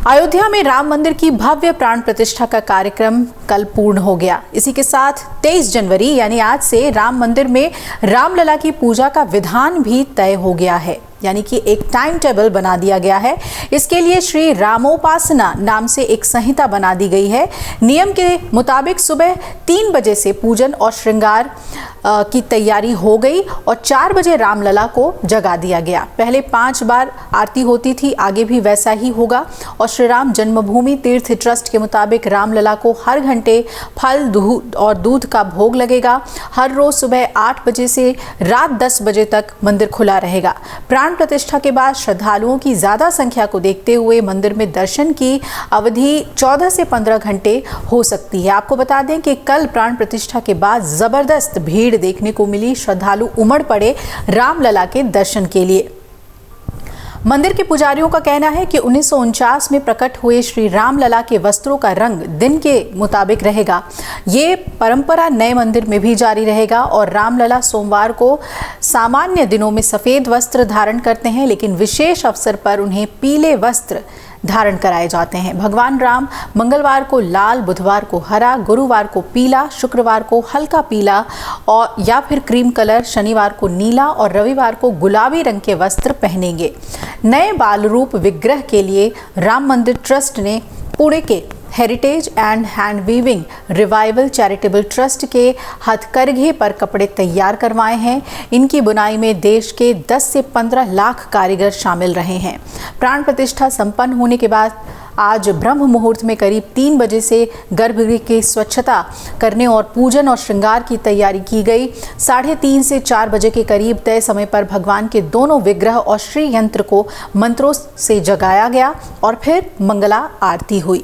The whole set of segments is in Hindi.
अयोध्या में राम मंदिर की भव्य प्राण प्रतिष्ठा का कार्यक्रम कल पूर्ण हो गया। इसी के साथ 23 जनवरी यानी आज से राम मंदिर में रामलला की पूजा का विधान भी तय हो गया है, यानी कि एक टाइम टेबल बना दिया गया है। इसके लिए श्री रामोपासना नाम से एक संहिता बना दी गई है। नियम के मुताबिक सुबह 3 बजे से पूजन और श्रृंगार की तैयारी हो गई और 4 बजे रामलला को जगा दिया गया। पहले 5 बार आरती होती थी, आगे भी वैसा ही होगा। और श्री राम जन्मभूमि तीर्थ ट्रस्ट के मुताबिक रामलला को हर घंटे फल और दूध का भोग लगेगा। हर रोज सुबह 8 बजे से रात 10 बजे तक मंदिर खुला रहेगा। प्राण प्रतिष्ठा के बाद श्रद्धालुओं की ज्यादा संख्या को देखते हुए मंदिर में दर्शन की अवधि 14 से 15 घंटे हो सकती है। आपको बता दें कि कल प्राण प्रतिष्ठा के बाद जबरदस्त भीड़ देखने को मिली। श्रद्धालु उमड़ पड़े रामलला के दर्शन के लिए। मंदिर के पुजारियों का कहना है कि 1949 में प्रकट हुए श्री रामलला के वस्त्रों का रंग दिन के मुताबिक रहेगा। ये परंपरा नए मंदिर में भी जारी रहेगा और रामलला सोमवार को सामान्य दिनों में सफेद वस्त्र धारण करते हैं, लेकिन विशेष अवसर पर उन्हें पीले वस्त्र धारण कराए जाते हैं। भगवान राम मंगलवार को लाल, बुधवार को हरा, गुरुवार को पीला, शुक्रवार को हल्का पीला और या फिर क्रीम कलर, शनिवार को नीला और रविवार को गुलाबी रंग के वस्त्र पहनेंगे। नए बाल रूप विग्रह के लिए राम मंदिर ट्रस्ट ने पुणे के heritage and hand weaving revival charitable trust के हथकरघे पर कपड़े तैयार करवाए हैं। इनकी बुनाई में देश के 10 से 15 लाख कारीगर शामिल रहे हैं। प्राण प्रतिष्ठा संपन्न होने के बाद आज ब्रह्म मुहूर्त में करीब 3 बजे से गर्भगृह की स्वच्छता करने और पूजन और श्रृंगार की तैयारी की गई। 3:30 से 4 बजे के करीब तय समय पर भगवान के दोनों विग्रह और श्री यंत्र को मंत्रों से जगाया गया और फिर मंगला आरती हुई।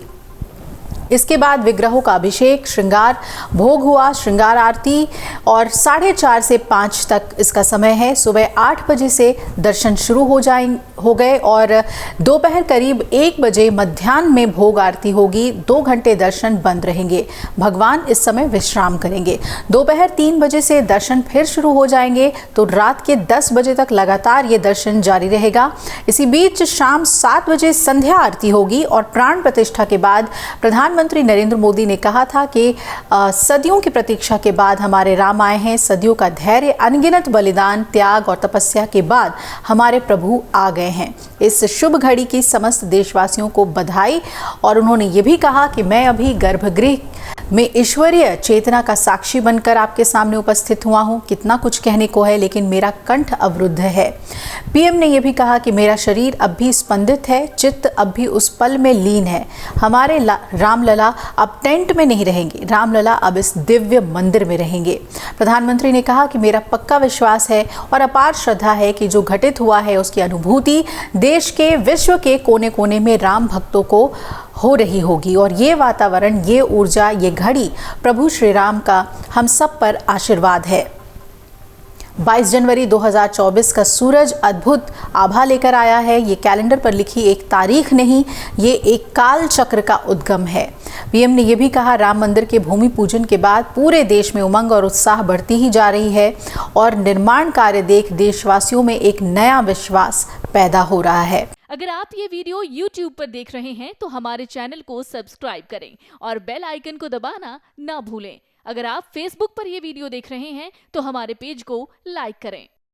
इसके बाद विग्रहों का अभिषेक, श्रृंगार भोग हुआ। श्रृंगार आरती और 4:30 से 5 तक इसका समय है। सुबह 8 बजे से दर्शन शुरू हो गए और दोपहर करीब 1 बजे मध्याह्न में भोग आरती होगी। 2 घंटे दर्शन बंद रहेंगे। भगवान इस समय विश्राम करेंगे। दोपहर 3 बजे से दर्शन फिर शुरू हो जाएंगे तो रात के 10 बजे तक लगातार ये दर्शन जारी रहेगा। इसी बीच शाम 7 बजे संध्या आरती होगी और प्राण प्रतिष्ठा के बाद प्रधानमंत्री नरेंद्र मोदी ने कहा था कि सदियों की प्रतीक्षा के बाद हमारे राम आए हैं। सदियों का धैर्य, अनगिनत बलिदान, त्याग और तपस्या के बाद हमारे प्रभु आ गए हैं। इस शुभ घड़ी की समस्त देशवासियों को बधाई। और उन्होंने ये भी कहा कि मैं अभी गर्भगृह में ईश्वरीय चेतना का साक्षी बनकर आपके सामने उपस्थित हुआ हूँ। कितना कुछ कहने को है, लेकिन मेरा कंठ अवरुद्ध है। पीएम ने यह भी कहा कि मेरा शरीर अब भी स्पंदित है, चित्त अब भी उस पल में लीन है। हमारे रामलला अब टेंट में नहीं रहेंगे, रामलला अब इस दिव्य मंदिर में रहेंगे। प्रधानमंत्री ने कहा कि मेरा पक्का विश्वास है और अपार श्रद्धा है कि जो घटित हुआ है उसकी अनुभूति देश के, विश्व के कोने कोने में राम भक्तों को हो रही होगी। और ये वातावरण, ये ऊर्जा, ये घड़ी प्रभु श्री राम का हम सब पर आशीर्वाद है। 22 जनवरी 2024 का सूरज अद्भुत आभा लेकर आया है। ये कैलेंडर पर लिखी एक तारीख नहीं, ये एक काल चक्र का उद्गम है। पीएम ने यह भी कहा, राम मंदिर के भूमि पूजन के बाद पूरे देश में उमंग और उत्साह बढ़ती ही जा रही है और निर्माण कार्य देख देशवासियों में एक नया विश्वास पैदा हो रहा है। अगर आप ये वीडियो YouTube पर देख रहे हैं तो हमारे चैनल को सब्सक्राइब करें और बेल आइकन को दबाना ना भूलें। अगर आप Facebook पर ये वीडियो देख रहे हैं तो हमारे पेज को लाइक करें।